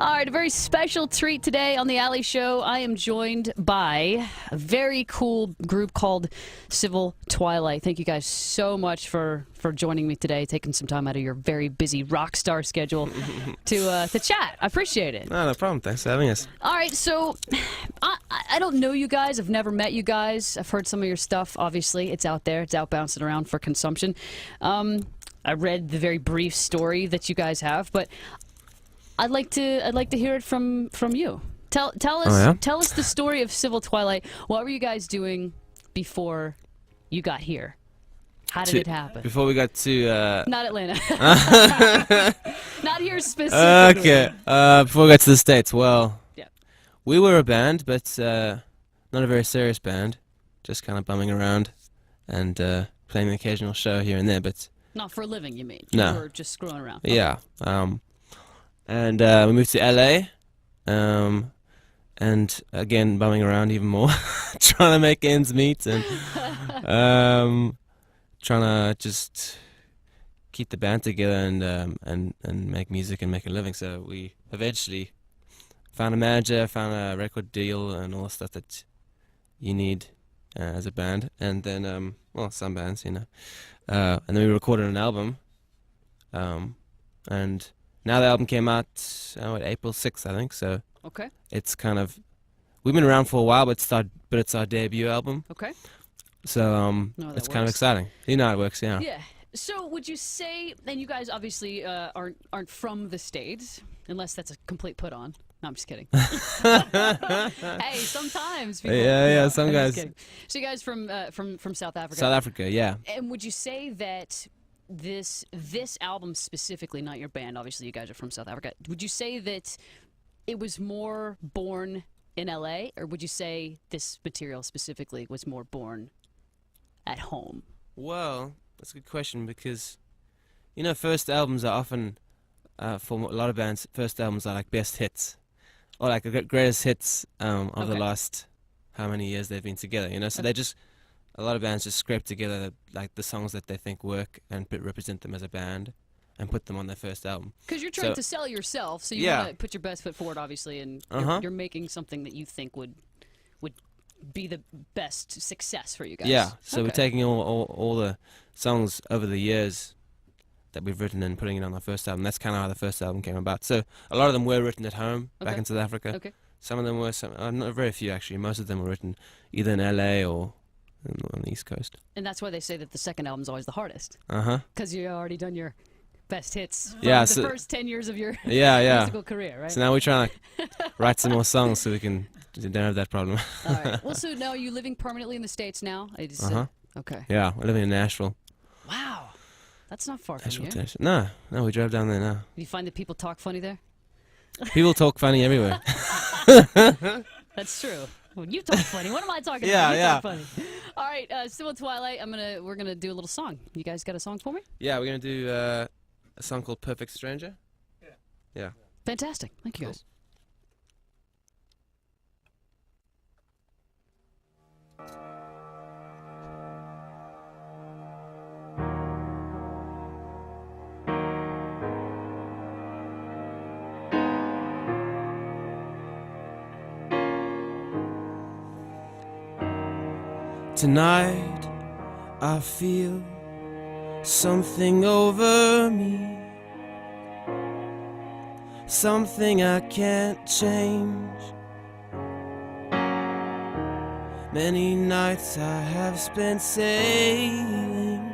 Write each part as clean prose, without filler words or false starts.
All right, a very special treat today on the Alley Show. I am joined by a very cool group called Civil Twilight. Thank you guys so much for joining me today, taking some time out of your very busy rock star schedule to chat. I appreciate it. No problem. Thanks for having us. All right, so I don't know you guys. I've never met you guys. I've heard some of your stuff. Obviously, it's out there. It's out bouncing around for consumption. I read the very brief story that you guys have, but I'd like to hear it from you. Tell us tell us the story of Civil Twilight. What were you guys doing before you got here? How did it happen? Before we got to Not Atlanta. Not here specifically. okay. Before we got to the States, well, Yeah. we were a band, but not a very serious band. Just kind of bumming around and playing an occasional show here and there, but Not for a living, you mean? No. You were just screwing around. yeah. And we moved to LA, and again bumming around even more, trying to make ends meet and trying to just keep the band together and make music and make a living. So we eventually found a manager, found a record deal, and all the stuff that you need as a band. And then, well, some bands, you know. And then we recorded an album, and now the album came out April 6th, I think. So Okay. it's kind of, we've been around for a while, but it's our debut album. Okay. So No, that it's kind of works. exciting. You know how it works, yeah. Yeah. So would you say, and you guys obviously aren't from the States, unless that's a complete put on. No, I'm just kidding. Hey, sometimes people, Yeah, some I'm just guys. kidding. So you guys from South Africa. South Africa, yeah. And would you say that this album specifically, not your band, obviously you guys are from South Africa, would you say that it was more born in LA, or would you say this material specifically was more born at home? Well, that's a good question because, you know, first albums are often, for a lot of bands, first albums are like best hits. Or like the greatest hits of the Okay. last how many years they've been together, you know? So they just, a lot of bands just scrape together like the songs that they think work and represent them as a band and put them on their first album. Because you're trying So- to sell yourself, so you Yeah. want to put your best foot forward, obviously, and Uh-huh. you're making something that you think would be the best success for you guys. Yeah, so we're Okay. taking all the songs over the years that we've written and putting it on our first album. That's kind of how the first album came about. So a lot of them were written at home back Okay. in South Africa. Okay. Some of them were, not very few actually. Most of them were written either in LA or on the East Coast. And that's why they say that the second album's always the hardest, Uh-huh. because you already done your best hits from Yeah, the so- first 10 years of your Yeah. musical career, right? So now we're trying to write some more songs so we don't have that problem. All right. Well, so now are you living permanently in the States now? Uh-huh. Okay. Yeah, we're living in Nashville. Wow. That's not far from Nashville, here. Tennessee. No, we drove down there now. You find that people talk funny there? People talk funny everywhere. That's true. Well, you talk funny. What am I talking Yeah, about? You yeah. talk funny. All right, Civil Twilight. We're gonna do a little song. You guys got a song for me? Yeah, we're going to do a song called Perfect Stranger. Yeah. Fantastic. Thank you, Cool. guys. Tonight I feel something over me, something I can't change. Many nights I have spent sailing,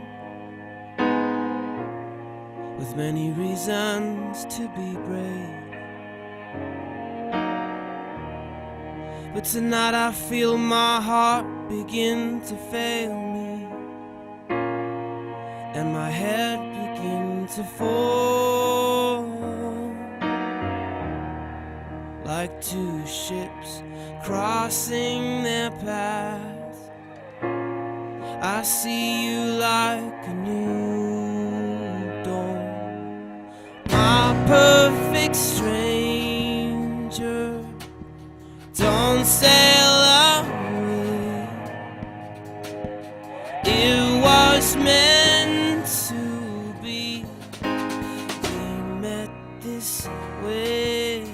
with many reasons to be brave. But tonight I feel my heart begin to fail me, and my head begin to fall, like two ships crossing their paths. I see you like a new dawn, my perfect stranger. Don't sail away. It was meant to be. We met this way.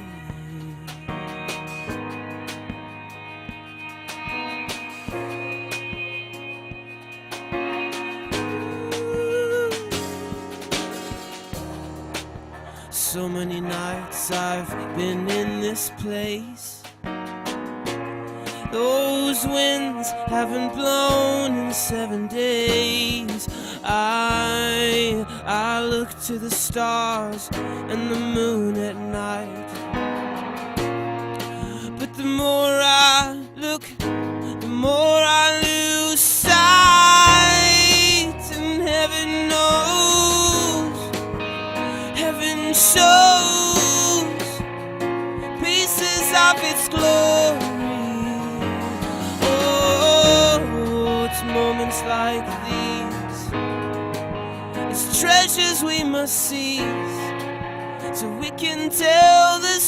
So many nights I've been in this place. Those winds haven't blown in 7 days. I look to the stars and the moon at night. But the more I look, the more I lose sight. And heaven knows, heaven shows pieces of its glory. Oh, it's moments like these, it's treasures we must seize, so we can tell the